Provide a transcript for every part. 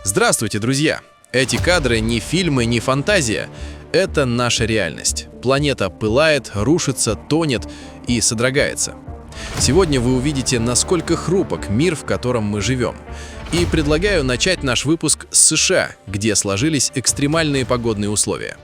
Здравствуйте, друзья! Эти кадры не фильмы, не фантазия. Это наша реальность. Планета пылает, рушится, тонет и содрогается. Сегодня вы увидите, насколько хрупок мир, в котором мы живем. И предлагаю начать наш выпуск с США, где сложились экстремальные погодные условия.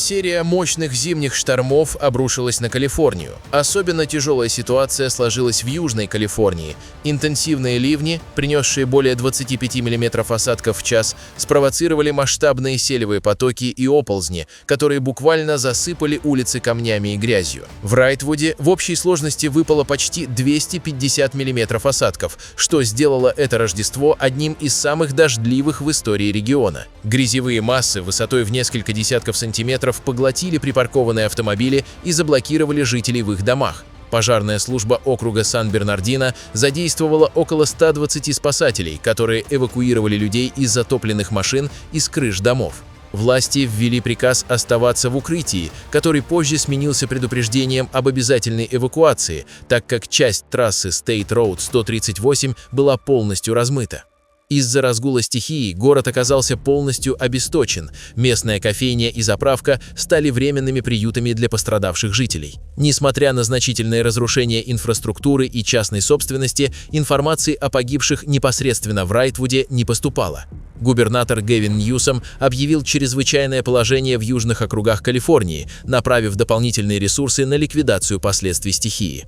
Серия мощных зимних штормов обрушилась на Калифорнию. Особенно тяжелая ситуация сложилась в Южной Калифорнии. Интенсивные ливни, принесшие более 25 мм осадков в час, спровоцировали масштабные селевые потоки и оползни, которые буквально засыпали улицы камнями и грязью. В Райтвуде в общей сложности выпало почти 250 мм осадков, что сделало это Рождество одним из самых дождливых в истории региона. Грязевые массы высотой в несколько десятков сантиметров поглотили припаркованные автомобили и заблокировали жителей в их домах. Пожарная служба округа Сан-Бернардино задействовала около 120 спасателей, которые эвакуировали людей из затопленных машин и с крыш домов. Власти ввели приказ оставаться в укрытии, который позже сменился предупреждением об обязательной эвакуации, так как часть трассы State Road 138 была полностью размыта. Из-за разгула стихии город оказался полностью обесточен, местная кофейня и заправка стали временными приютами для пострадавших жителей. Несмотря на значительное разрушение инфраструктуры и частной собственности, информации о погибших непосредственно в Райтвуде не поступало. Губернатор Гэвин Ньюсом объявил чрезвычайное положение в южных округах Калифорнии, направив дополнительные ресурсы на ликвидацию последствий стихии.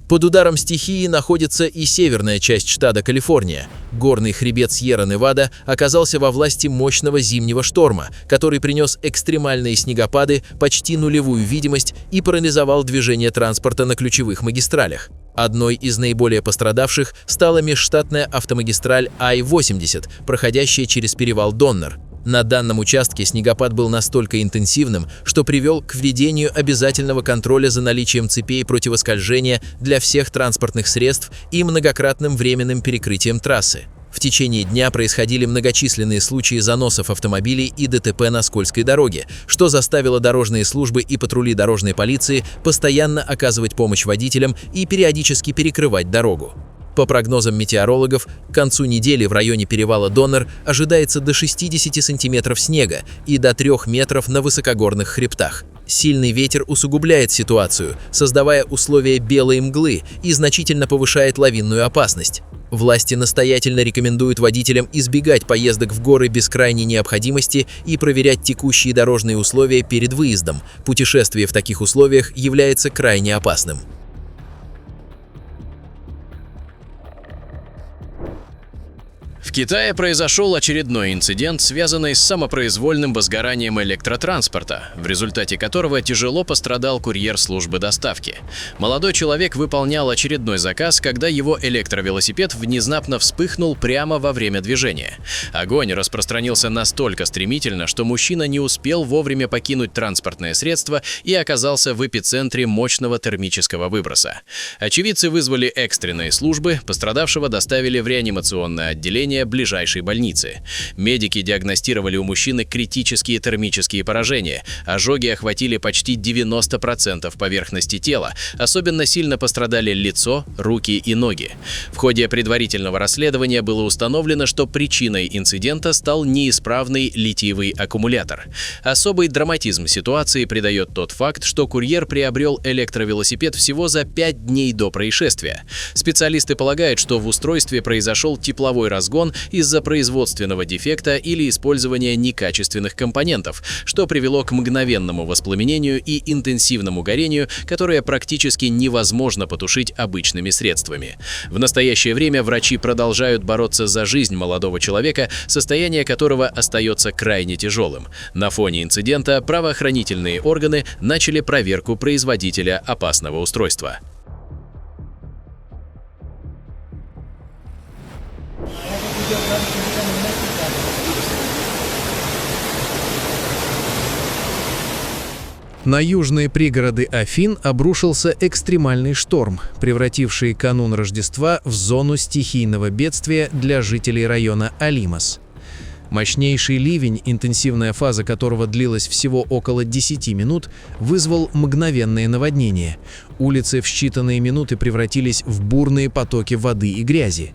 Под ударом стихии находится и северная часть штата Калифорния. Горный хребет Сьерра-Невада оказался во власти мощного зимнего шторма, который принес экстремальные снегопады, почти нулевую видимость и парализовал движение транспорта на ключевых магистралях. Одной из наиболее пострадавших стала межштатная автомагистраль I-80, проходящая через перевал Доннер. На данном участке снегопад был настолько интенсивным, что привел к введению обязательного контроля за наличием цепей противоскольжения для всех транспортных средств и многократным временным перекрытием трассы. В течение дня происходили многочисленные случаи заносов автомобилей и ДТП на скользкой дороге, что заставило дорожные службы и патрули дорожной полиции постоянно оказывать помощь водителям и периодически перекрывать дорогу. По прогнозам метеорологов, к концу недели в районе перевала Доннер ожидается до 60 сантиметров снега и до 3 метров на высокогорных хребтах. Сильный ветер усугубляет ситуацию, создавая условия белой мглы и значительно повышает лавинную опасность. Власти настоятельно рекомендуют водителям избегать поездок в горы без крайней необходимости и проверять текущие дорожные условия перед выездом. Путешествие в таких условиях является крайне опасным. В Китае произошел очередной инцидент, связанный с самопроизвольным возгоранием электротранспорта, в результате которого тяжело пострадал курьер службы доставки. Молодой человек выполнял очередной заказ, когда его электровелосипед внезапно вспыхнул прямо во время движения. Огонь распространился настолько стремительно, что мужчина не успел вовремя покинуть транспортное средство и оказался в эпицентре мощного термического выброса. Очевидцы вызвали экстренные службы, пострадавшего доставили в реанимационное отделение ближайшей больницы. Медики диагностировали у мужчины критические термические поражения. Ожоги охватили почти 90% поверхности тела. Особенно сильно пострадали лицо, руки и ноги. В ходе предварительного расследования было установлено, что причиной инцидента стал неисправный литиевый аккумулятор. Особый драматизм ситуации придает тот факт, что курьер приобрел электровелосипед всего за 5 дней до происшествия. Специалисты полагают, что в устройстве произошел тепловой разгон из-за производственного дефекта или использования некачественных компонентов, что привело к мгновенному воспламенению и интенсивному горению, которое практически невозможно потушить обычными средствами. В настоящее время врачи продолжают бороться за жизнь молодого человека, состояние которого остается крайне тяжелым. На фоне инцидента правоохранительные органы начали проверку производителя опасного устройства. На южные пригороды Афин обрушился экстремальный шторм, превративший канун Рождества в зону стихийного бедствия для жителей района Алимос. Мощнейший ливень, интенсивная фаза которого длилась всего около 10 минут, вызвал мгновенное наводнение. Улицы в считанные минуты превратились в бурные потоки воды и грязи.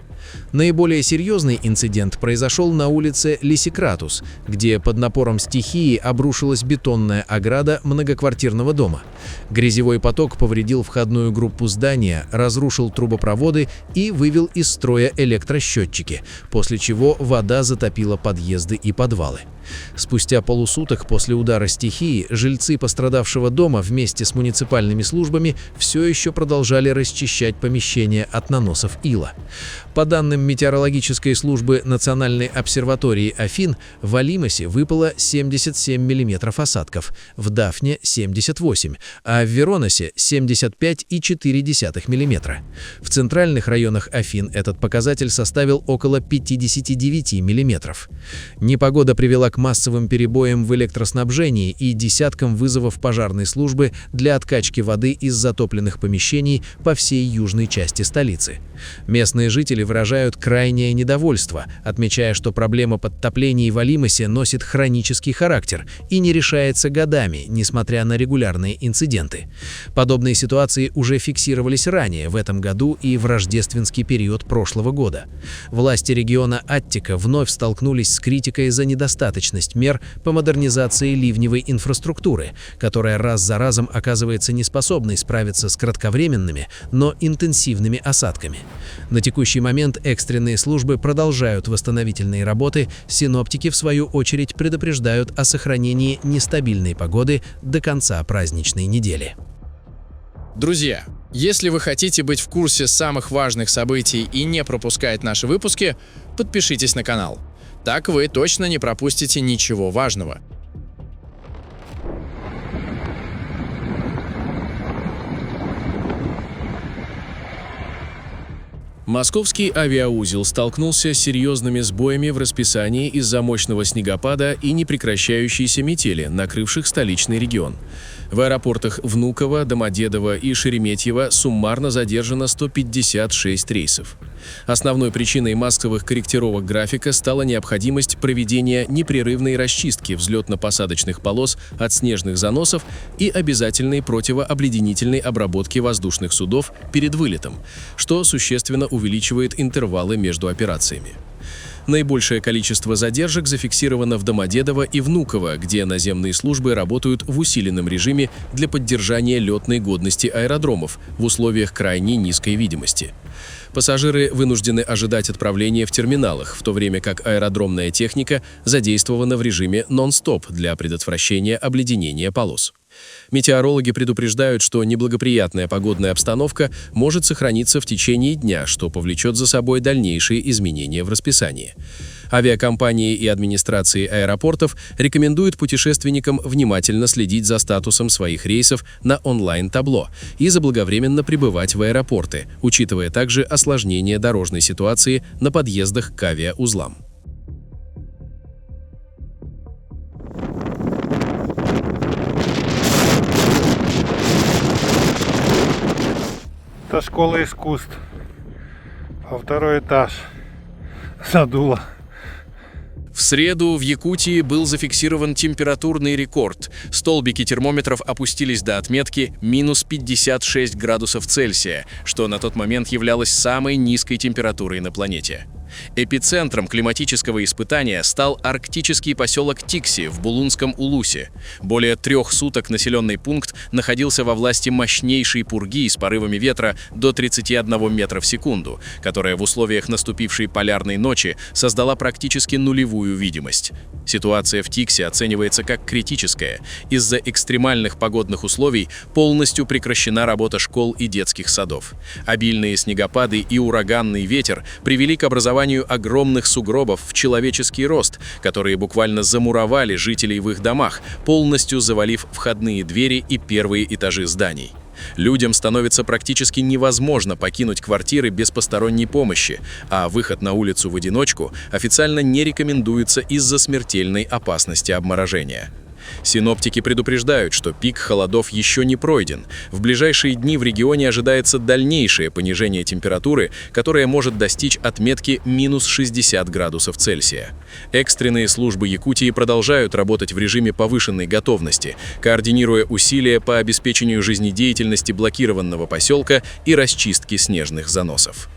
Наиболее серьезный инцидент произошел на улице Лисикратус, где под напором стихии обрушилась бетонная ограда многоквартирного дома. Грязевой поток повредил входную группу здания, разрушил трубопроводы и вывел из строя электросчетчики, после чего вода затопила подъезды и подвалы. Спустя полусуток после удара стихии жильцы пострадавшего дома вместе с муниципальными службами все еще продолжали расчищать помещения от наносов ила. По данным метеорологической службы Национальной обсерватории Афин, в Алимосе выпало 77 мм осадков, в Дафне – 78, а в Вероносе – 75,4 мм. В центральных районах Афин этот показатель составил около 59 мм. Непогода привела к массовым перебоям в электроснабжении и десяткам вызовов пожарной службы для откачки воды из затопленных помещений по всей южной части столицы. Местные жители выражают крайнее недовольство, отмечая, что проблема подтоплений в Алимосе носит хронический характер и не решается годами, несмотря на регулярные инциденты. Подобные ситуации уже фиксировались ранее в этом году и в рождественский период прошлого года. Власти региона Аттика вновь столкнулись с критикой за недостаточность мер по модернизации ливневой инфраструктуры, которая раз за разом оказывается неспособной справиться с кратковременными, но интенсивными осадками. На текущий момент экстренные службы продолжают восстановительные работы, синоптики, в свою очередь, предупреждают о сохранении нестабильной погоды до конца праздничной недели. Друзья, если вы хотите быть в курсе самых важных событий и не пропускать наши выпуски, подпишитесь на канал. Так вы точно не пропустите ничего важного. Московский авиаузел столкнулся с серьезными сбоями в расписании из-за мощного снегопада и непрекращающейся метели, накрывших столичный регион. В аэропортах Внуково, Домодедово и Шереметьево суммарно задержано 156 рейсов. Основной причиной массовых корректировок графика стала необходимость проведения непрерывной расчистки взлетно-посадочных полос от снежных заносов и обязательной противообледенительной обработки воздушных судов перед вылетом, что существенно увеличивает интервалы между операциями. Наибольшее количество задержек зафиксировано в Домодедово и Внуково, где наземные службы работают в усиленном режиме для поддержания летной годности аэродромов в условиях крайне низкой видимости. Пассажиры вынуждены ожидать отправления в терминалах, в то время как аэродромная техника задействована в режиме нон-стоп для предотвращения обледенения полос. Метеорологи предупреждают, что неблагоприятная погодная обстановка может сохраниться в течение дня, что повлечет за собой дальнейшие изменения в расписании. Авиакомпании и администрации аэропортов рекомендуют путешественникам внимательно следить за статусом своих рейсов на онлайн-табло и заблаговременно прибывать в аэропорты, учитывая также осложнение дорожной ситуации на подъездах к авиаузлам. Это школа искусств. А второй этаж. Задуло. В среду в Якутии был зафиксирован температурный рекорд. Столбики термометров опустились до отметки минус 56 градусов Цельсия, что на тот момент являлось самой низкой температурой на планете. Эпицентром климатического испытания стал арктический поселок Тикси в Булунском Улусе. Более 3 суток населенный пункт находился во власти мощнейшей пурги с порывами ветра до 31 метра в секунду, которая в условиях наступившей полярной ночи создала практически нулевую видимость. Ситуация в Тикси оценивается как критическая. Из-за экстремальных погодных условий полностью прекращена работа школ и детских садов. Обильные снегопады и ураганный ветер привели к образованию огромных сугробов в человеческий рост, которые буквально замуровали жителей в их домах, полностью завалив входные двери и первые этажи зданий. Людям становится практически невозможно покинуть квартиры без посторонней помощи, а выход на улицу в одиночку официально не рекомендуется из-за смертельной опасности обморожения. Синоптики предупреждают, что пик холодов еще не пройден. В ближайшие дни в регионе ожидается дальнейшее понижение температуры, которое может достичь отметки минус 60 градусов Цельсия. Экстренные службы Якутии продолжают работать в режиме повышенной готовности, координируя усилия по обеспечению жизнедеятельности блокированного поселка и расчистке снежных заносов.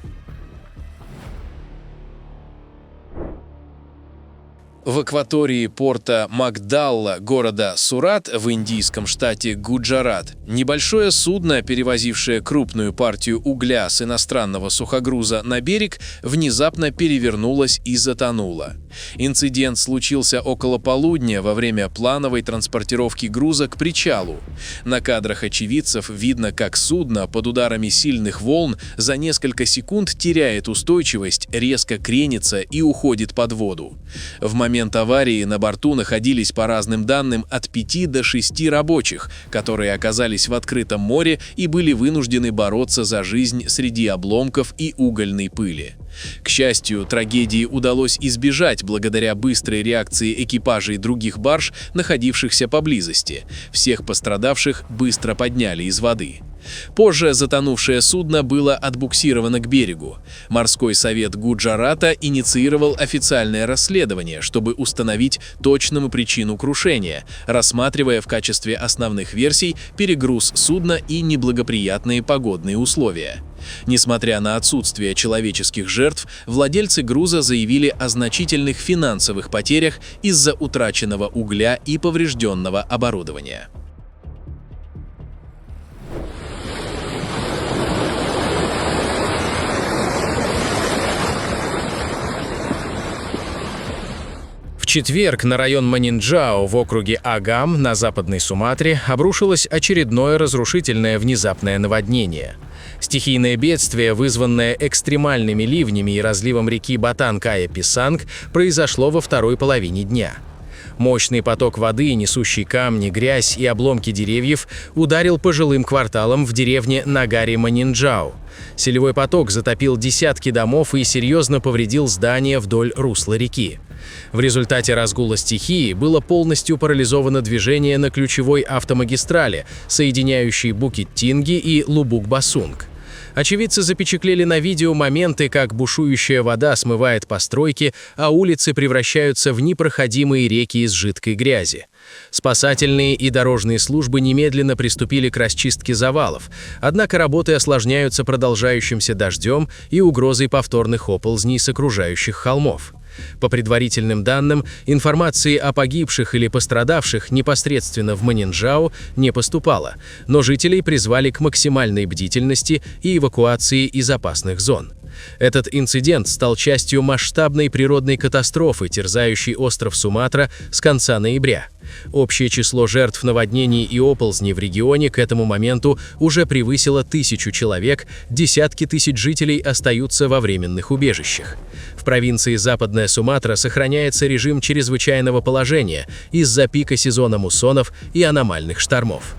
В акватории порта Магдалла, города Сурат в индийском штате Гуджарат, небольшое судно, перевозившее крупную партию угля с иностранного сухогруза на берег, внезапно перевернулось и затонуло. Инцидент случился около полудня во время плановой транспортировки груза к причалу. На кадрах очевидцев видно, как судно под ударами сильных волн за несколько секунд теряет устойчивость, резко кренится и уходит под воду. В момент аварии на борту находились, по разным данным, от 5 до 6 рабочих, которые оказались в открытом море и были вынуждены бороться за жизнь среди обломков и угольной пыли. К счастью, трагедии удалось избежать благодаря быстрой реакции экипажей других барж, находившихся поблизости. Всех пострадавших быстро подняли из воды. Позже затонувшее судно было отбуксировано к берегу. Морской совет Гуджарата инициировал официальное расследование, чтобы установить точную причину крушения, рассматривая в качестве основных версий перегруз судна и неблагоприятные погодные условия. Несмотря на отсутствие человеческих жертв, владельцы груза заявили о значительных финансовых потерях из-за утраченного угля и поврежденного оборудования. В четверг на район Манинджао в округе Агам на Западной Суматре обрушилось очередное разрушительное внезапное наводнение. Стихийное бедствие, вызванное экстремальными ливнями и разливом реки Батан-Кая-Писанг, произошло во второй половине дня. Мощный поток воды, несущий камни, грязь и обломки деревьев, ударил по жилым кварталам в деревне Нагари-Манинджао. Селевой поток затопил десятки домов и серьезно повредил здания вдоль русла реки. В результате разгула стихии было полностью парализовано движение на ключевой автомагистрали, соединяющей Букит-Тинги и Лубук-Басунг. Очевидцы запечатлели на видео моменты, как бушующая вода смывает постройки, а улицы превращаются в непроходимые реки из жидкой грязи. Спасательные и дорожные службы немедленно приступили к расчистке завалов, однако работы осложняются продолжающимся дождем и угрозой повторных оползней с окружающих холмов. По предварительным данным, информации о погибших или пострадавших непосредственно в Манинджао не поступало, но жителей призвали к максимальной бдительности и эвакуации из опасных зон. Этот инцидент стал частью масштабной природной катастрофы, терзающей остров Суматра с конца ноября. Общее число жертв наводнений и оползней в регионе к этому моменту уже превысило 1000 человек, десятки тысяч жителей остаются во временных убежищах. В провинции Западная Суматра сохраняется режим чрезвычайного положения из-за пика сезона муссонов и аномальных штормов.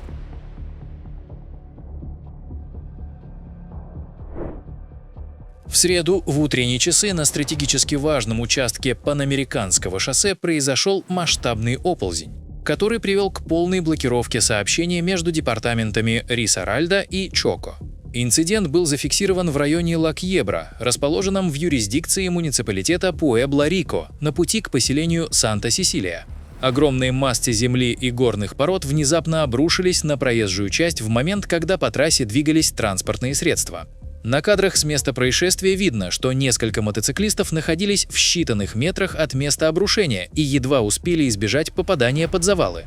В среду в утренние часы на стратегически важном участке Панамериканского шоссе произошел масштабный оползень, который привел к полной блокировке сообщения между департаментами Рисаральда и Чоко. Инцидент был зафиксирован в районе Ла-Кьебра, расположенном в юрисдикции муниципалитета Пуэбла-Рико, на пути к поселению Санта-Сесилия. Огромные массы земли и горных пород внезапно обрушились на проезжую часть в момент, когда по трассе двигались транспортные средства. На кадрах с места происшествия видно, что несколько мотоциклистов находились в считанных метрах от места обрушения и едва успели избежать попадания под завалы.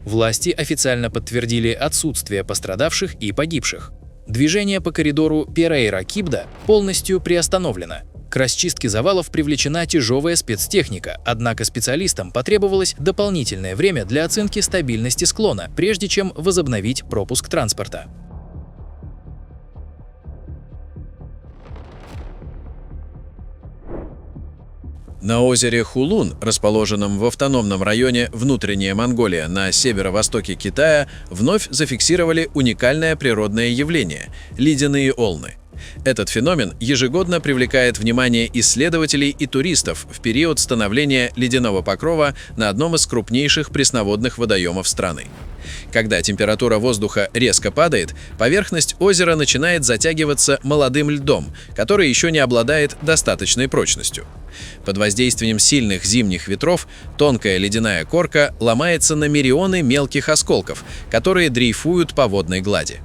Власти официально подтвердили отсутствие пострадавших и погибших. Движение по коридору Перейра-Кибда полностью приостановлено. К расчистке завалов привлечена тяжелая спецтехника, однако специалистам потребовалось дополнительное время для оценки стабильности склона, прежде чем возобновить пропуск транспорта. На озере Хулун, расположенном в автономном районе Внутренняя Монголия на северо-востоке Китая, вновь зафиксировали уникальное природное явление – ледяные олны. Этот феномен ежегодно привлекает внимание исследователей и туристов в период становления ледяного покрова на одном из крупнейших пресноводных водоемов страны. Когда температура воздуха резко падает, поверхность озера начинает затягиваться молодым льдом, который еще не обладает достаточной прочностью. Под воздействием сильных зимних ветров тонкая ледяная корка ломается на миллионы мелких осколков, которые дрейфуют по водной глади.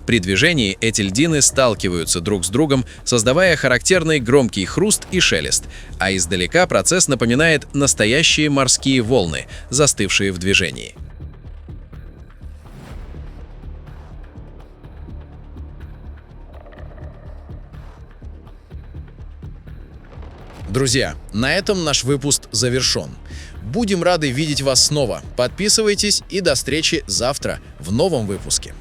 При движении эти льдины сталкиваются друг с другом, создавая характерный громкий хруст и шелест, а издалека процесс напоминает настоящие морские волны, застывшие в движении. Друзья, на этом наш выпуск завершен. Будем рады видеть вас снова. Подписывайтесь и до встречи завтра в новом выпуске.